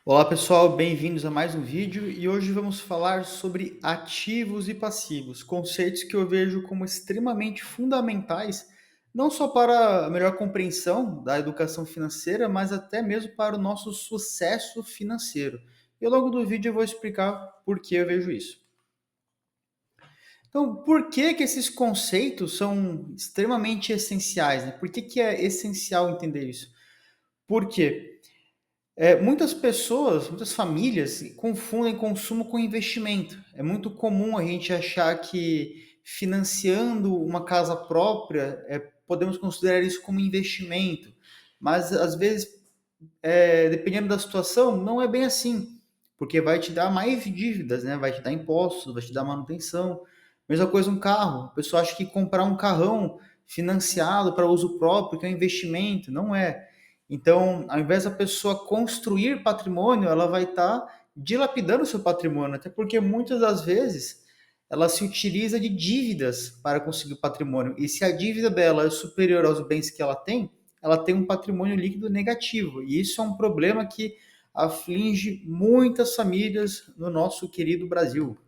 Olá pessoal, bem-vindos a mais um vídeo e hoje vamos falar sobre ativos e passivos, conceitos que eu vejo como extremamente fundamentais, não só para a melhor compreensão da educação financeira, mas até mesmo para o nosso sucesso financeiro. E ao longo do vídeo eu vou explicar por que eu vejo isso. Então, por que que esses conceitos são extremamente essenciais, né? Por que que é essencial entender isso? Por quê? Muitas pessoas, muitas famílias confundem consumo com investimento. É muito comum a gente achar que financiando uma casa própria, podemos considerar isso como investimento. Mas às vezes, dependendo da situação, não é bem assim, porque vai te dar mais dívidas, né? Vai te dar impostos, vai te dar manutenção. Mesma coisa um carro. A pessoa acha que comprar um carrão financiado para uso próprio, que é um investimento, não é. Então, ao invés da pessoa construir patrimônio, ela vai estar dilapidando o seu patrimônio, até porque muitas das vezes ela se utiliza de dívidas para conseguir o patrimônio. E se a dívida dela é superior aos bens que ela tem um patrimônio líquido negativo. E isso é um problema que aflige muitas famílias no nosso querido Brasil.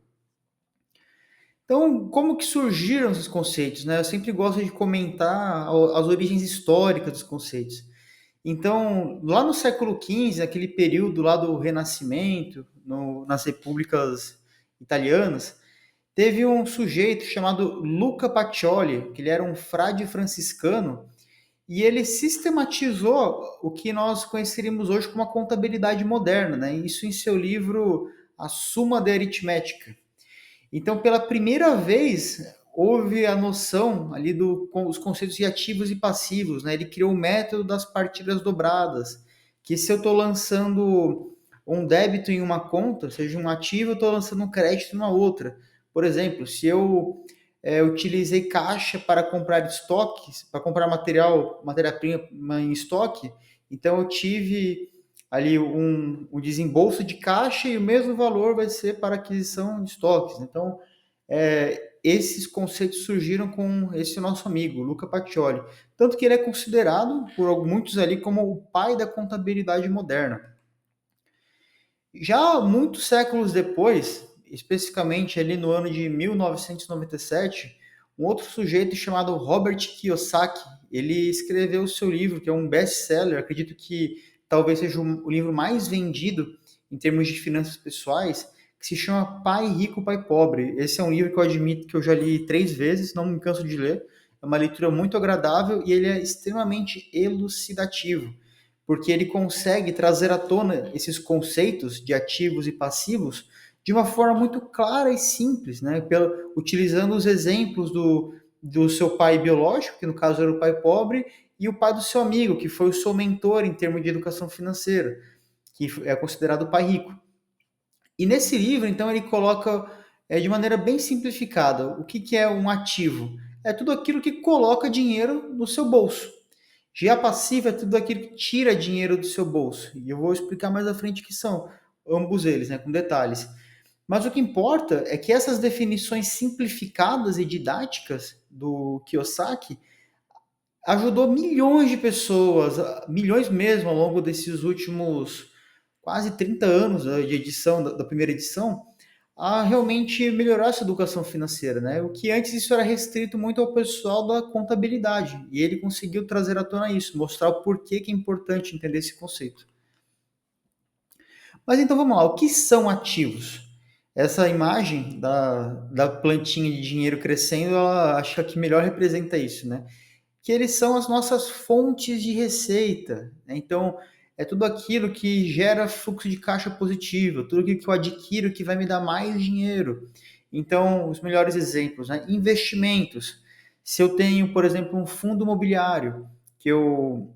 Então, como que surgiram esses conceitos, né? Eu sempre gosto de comentar as origens históricas dos conceitos. Então, lá no século XV, aquele período lá do Renascimento, nas repúblicas italianas, teve um sujeito chamado Luca Pacioli, que ele era um frade franciscano, e ele sistematizou o que nós conheceríamos hoje como a contabilidade moderna, né? Isso em seu livro A Suma de Aritmética. Então, pela primeira vez, houve a noção ali dos conceitos de ativos e passivos, né? Ele criou o método das partidas dobradas, que se eu estou lançando um débito em uma conta, seja um ativo, eu estou lançando um crédito numa outra. Por exemplo, se eu utilizei caixa para comprar estoques, para comprar matéria-prima em estoque, então eu tive ali um desembolso de caixa e o mesmo valor vai ser para aquisição de estoques. Então, esses conceitos surgiram com esse nosso amigo, Luca Pacioli. Tanto que ele é considerado por muitos ali como o pai da contabilidade moderna. Já muitos séculos depois, especificamente ali no ano de 1997, um outro sujeito chamado Robert Kiyosaki, ele escreveu o seu livro, que é um best-seller, acredito que talvez seja o livro mais vendido em termos de finanças pessoais, que se chama Pai Rico, Pai Pobre. Esse é um livro que eu admito que eu já li 3 vezes, não me canso de ler. É uma leitura muito agradável e ele é extremamente elucidativo porque ele consegue trazer à tona esses conceitos de ativos e passivos de uma forma muito clara e simples, né? Utilizando os exemplos do seu pai biológico, que no caso era o pai pobre, e o pai do seu amigo, que foi o seu mentor em termos de educação financeira, que é considerado o pai rico. E nesse livro, então, ele coloca de maneira bem simplificada o que é um ativo. É tudo aquilo que coloca dinheiro no seu bolso. Já passivo é tudo aquilo que tira dinheiro do seu bolso. E eu vou explicar mais à frente que são ambos eles, né, com detalhes. Mas o que importa é que essas definições simplificadas e didáticas do Kiyosaki ajudou milhões de pessoas, milhões mesmo, ao longo desses últimos quase 30 anos, né, de edição, da primeira edição, a realmente melhorar essa educação financeira, né? O que antes isso era restrito muito ao pessoal da contabilidade, e ele conseguiu trazer à tona isso, mostrar o porquê que é importante entender esse conceito. Mas então vamos lá, o que são ativos? Essa imagem da plantinha de dinheiro crescendo, ela acho que a que melhor representa isso, né? Que eles são as nossas fontes de receita, né? Então, é tudo aquilo que gera fluxo de caixa positivo, tudo aquilo que eu adquiro que vai me dar mais dinheiro. Então, os melhores exemplos, né? Investimentos. Se eu tenho, por exemplo, um fundo imobiliário, que eu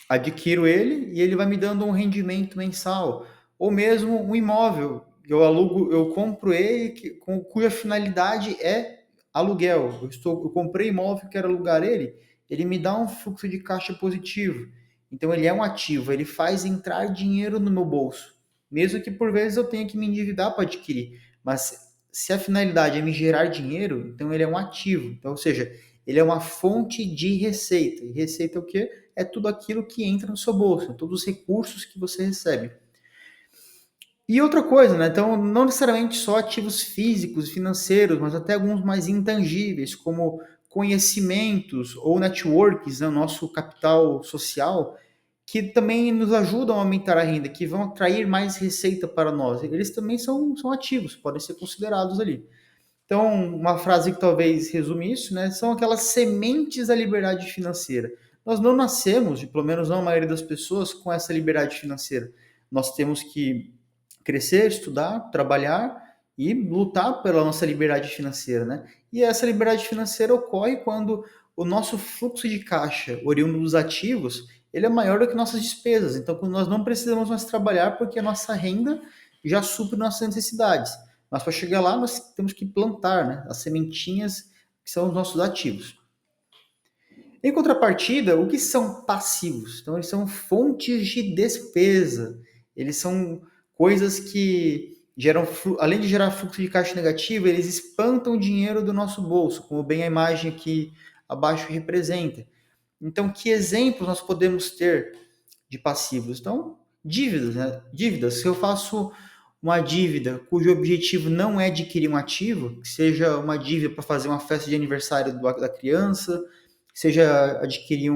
adquiro ele e ele vai me dando um rendimento mensal, ou mesmo um imóvel, eu alugo, eu compro ele, cuja finalidade é aluguel. Eu comprei imóvel, quero alugar ele me dá um fluxo de caixa positivo. Então ele é um ativo, ele faz entrar dinheiro no meu bolso, mesmo que por vezes eu tenha que me endividar para adquirir. Mas se a finalidade é me gerar dinheiro, então ele é um ativo. Então, ou seja, ele é uma fonte de receita. E receita é o quê? É tudo aquilo que entra no seu bolso, todos os recursos que você recebe. E outra coisa, né? Então, não necessariamente só ativos físicos e financeiros, mas até alguns mais intangíveis, como conhecimentos ou networks, né? O nosso capital social, que também nos ajudam a aumentar a renda, que vão atrair mais receita para nós. Eles também são ativos, podem ser considerados ali. Então, uma frase que talvez resume isso, né, são aquelas sementes da liberdade financeira. Nós não nascemos, pelo menos não a maioria das pessoas, com essa liberdade financeira. Nós temos que crescer, estudar, trabalhar e lutar pela nossa liberdade financeira, né? E essa liberdade financeira ocorre quando o nosso fluxo de caixa, oriundo dos ativos, ele é maior do que nossas despesas. Então, quando nós não precisamos mais trabalhar porque a nossa renda já supre nossas necessidades. Mas para chegar lá, nós temos que plantar, né, as sementinhas que são os nossos ativos. Em contrapartida, o que são passivos? Então, eles são fontes de despesa. Eles são coisas que geram, além de gerar fluxo de caixa negativo, eles espantam o dinheiro do nosso bolso, como bem a imagem aqui abaixo representa. Então, que exemplos nós podemos ter de passivos? Então, dívidas, né? Dívidas. Se eu faço uma dívida cujo objetivo não é adquirir um ativo, que seja uma dívida para fazer uma festa de aniversário da criança, seja adquirir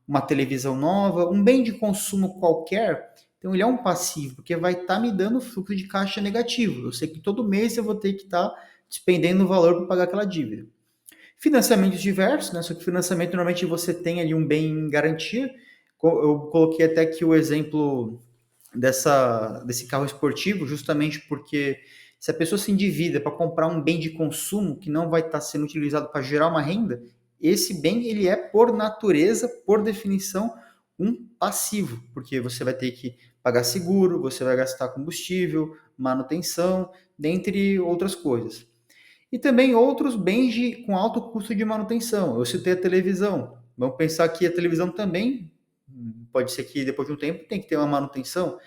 uma televisão nova, um bem de consumo qualquer, então ele é um passivo, porque vai estar me dando fluxo de caixa negativo. Eu sei que todo mês eu vou ter que estar despendendo o valor para pagar aquela dívida. Financiamentos diversos, né? Só que financiamento normalmente você tem ali um bem em garantia. Eu coloquei até aqui o exemplo desse carro esportivo, justamente porque se a pessoa se endivida para comprar um bem de consumo que não vai estar sendo utilizado para gerar uma renda, esse bem ele é por natureza, por definição, um passivo, porque você vai ter que pagar seguro, você vai gastar combustível, manutenção, dentre outras coisas. E também outros bens com alto custo de manutenção. Eu citei a televisão. Vamos pensar que a televisão também, pode ser que depois de um tempo, tem que ter uma manutenção.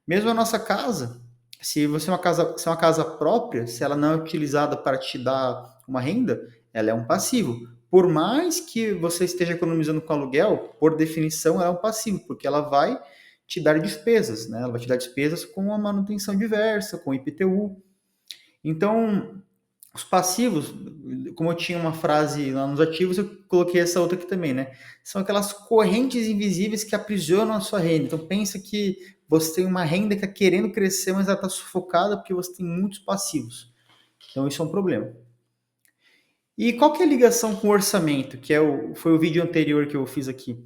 Mesmo a nossa casa, se é uma casa própria, se ela não é utilizada para te dar uma renda, ela é um passivo. Por mais que você esteja economizando com aluguel, por definição, ela é um passivo, porque ela vai te dar despesas, né? Ela vai te dar despesas com a manutenção diversa, com IPTU. Então, os passivos, como eu tinha uma frase lá nos ativos, eu coloquei essa outra aqui também, né? São aquelas correntes invisíveis que aprisionam a sua renda. Então pensa que você tem uma renda que está querendo crescer, mas ela está sufocada porque você tem muitos passivos. Então isso é um problema. E qual que é a ligação com o orçamento, que foi o vídeo anterior que eu fiz aqui?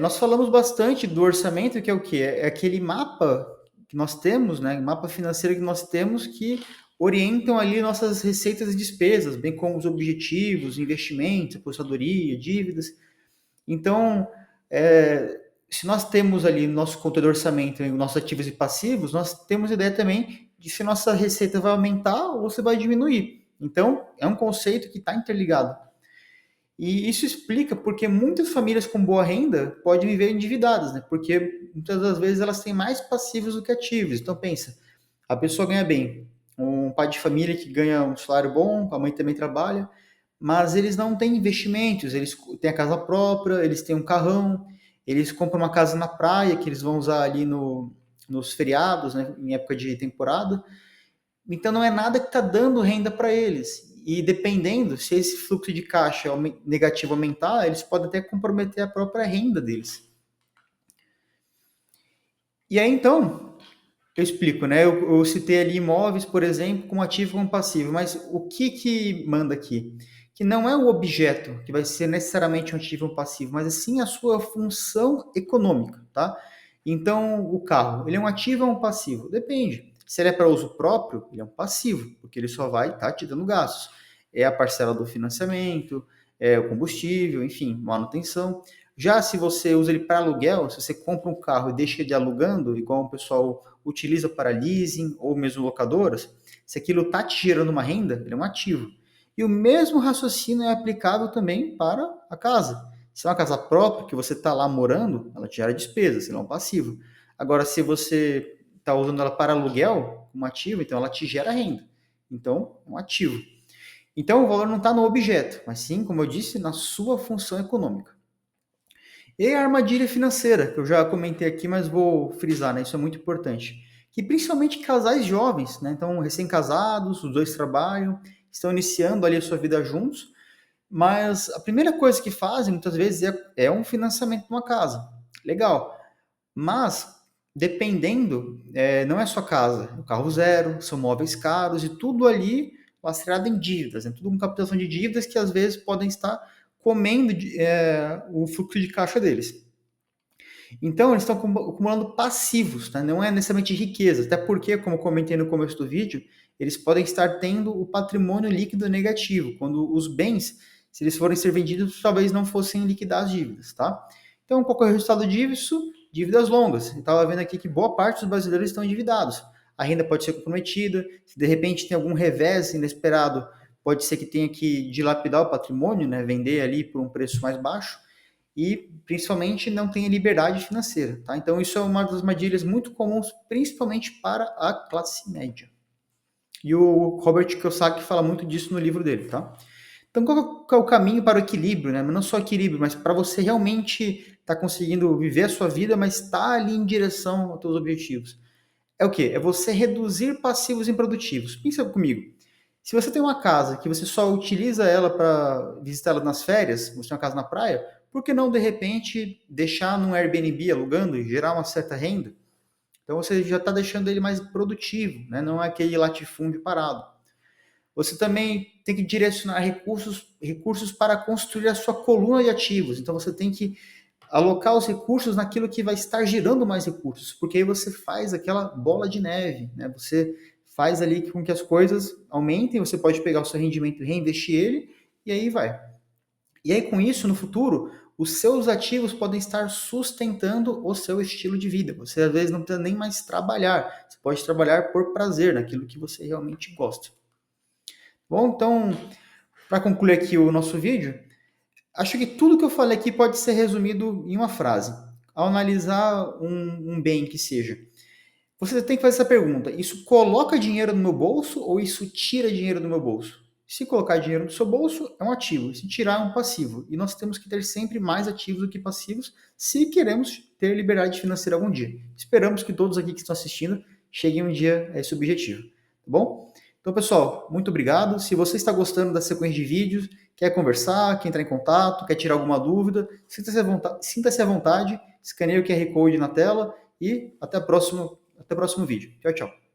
Nós falamos bastante do orçamento, que é o quê? É aquele mapa que nós temos, né? Mapa financeiro que nós temos que orientam ali nossas receitas e despesas, bem como os objetivos, investimentos, aposentadoria, dívidas. Então, se nós temos ali no nosso controle do orçamento, nossos ativos e passivos, nós temos ideia também de se nossa receita vai aumentar ou se vai diminuir. Então, é um conceito que está interligado. E isso explica porque muitas famílias com boa renda podem viver endividadas, né? Porque muitas das vezes elas têm mais passivos do que ativos. Então pensa, a pessoa ganha bem, um pai de família que ganha um salário bom, a mãe também trabalha, mas eles não têm investimentos, eles têm a casa própria, eles têm um carrão, eles compram uma casa na praia que eles vão usar ali nos feriados, né, em época de temporada. Então não é nada que está dando renda para eles. E dependendo, se esse fluxo de caixa negativo aumentar, eles podem até comprometer a própria renda deles. E aí então, eu explico, né? Eu citei ali imóveis, por exemplo, como ativo como passivo, mas o que manda aqui? Que não é o objeto que vai ser necessariamente um ativo ou um passivo, mas sim a sua função econômica, tá? Então, o carro, ele é um ativo ou um passivo? Depende. Se ele é para uso próprio, ele é um passivo, porque ele só vai estar te dando gastos. É a parcela do financiamento, é o combustível, enfim, manutenção. Já se você usa ele para aluguel, se você compra um carro e deixa ele alugando, igual o pessoal utiliza para leasing ou mesmo locadoras, se aquilo está te gerando uma renda, ele é um ativo. E o mesmo raciocínio é aplicável também para a casa. Se é uma casa própria, que você está lá morando, ela te gera despesas, ela é um passivo. Agora, se você está usando ela para aluguel, como ativo, então ela te gera renda. Então, é um ativo. Então, o valor não está no objeto, mas sim, como eu disse, na sua função econômica. E a armadilha financeira, que eu já comentei aqui, mas vou frisar, né? Isso é muito importante. que principalmente casais jovens, né? Então, recém-casados, os dois trabalham, estão iniciando ali a sua vida juntos, mas a primeira coisa que fazem, muitas vezes, é um financiamento de uma casa. Legal. Mas, dependendo, não é só casa, é o carro zero, são móveis caros e tudo ali lastreado em dívidas, né? Tudo com captação de dívidas que às vezes podem estar comendo o fluxo de caixa deles. Então, eles estão acumulando passivos, tá? Não é necessariamente riqueza, até porque, como eu comentei no começo do vídeo, eles podem estar tendo o patrimônio líquido negativo, quando os bens, se eles forem ser vendidos, talvez não fossem liquidar as dívidas, tá? Então, qual é o resultado disso? Dívidas longas. Eu estava vendo aqui que boa parte dos brasileiros estão endividados. A renda pode ser comprometida, se de repente tem algum revés inesperado, pode ser que tenha que dilapidar o patrimônio, né? Vender ali por um preço mais baixo e principalmente não tem liberdade financeira, tá? Então isso é uma das armadilhas muito comuns, principalmente para a classe média. E o Robert Kiyosaki fala muito disso no livro dele, tá? Então qual é o caminho para o equilíbrio, né? Não só equilíbrio, mas para você realmente estar conseguindo viver a sua vida, mas estar ali em direção aos seus objetivos. É o quê? É você reduzir passivos improdutivos. Pensa comigo. Se você tem uma casa que você só utiliza ela para visitar ela nas férias, você tem uma casa na praia, por que não de repente deixar num Airbnb alugando e gerar uma certa renda? Então você já está deixando ele mais produtivo, né? Não é aquele latifúndio parado. Você também tem que direcionar recursos para construir a sua coluna de ativos. Então você tem que alocar os recursos naquilo que vai estar gerando mais recursos, porque aí você faz aquela bola de neve, né? Você faz ali com que as coisas aumentem, você pode pegar o seu rendimento e reinvestir ele, e aí vai. E aí com isso, no futuro, os seus ativos podem estar sustentando o seu estilo de vida. Você às vezes não precisa nem mais trabalhar, você pode trabalhar por prazer, naquilo que você realmente gosta. Bom, então, para concluir aqui o nosso vídeo, acho que tudo que eu falei aqui pode ser resumido em uma frase. Ao analisar um bem que seja, você tem que fazer essa pergunta: isso coloca dinheiro no meu bolso ou isso tira dinheiro do meu bolso? Se colocar dinheiro no seu bolso, é um ativo. Se tirar, é um passivo. E nós temos que ter sempre mais ativos do que passivos se queremos ter liberdade financeira algum dia. Esperamos que todos aqui que estão assistindo cheguem um dia a esse objetivo. Tá bom? Então, pessoal, muito obrigado. Se você está gostando da sequência de vídeos, quer conversar, quer entrar em contato, quer tirar alguma dúvida, sinta-se à vontade, escaneie o QR Code na tela e até o próximo vídeo. Tchau, tchau.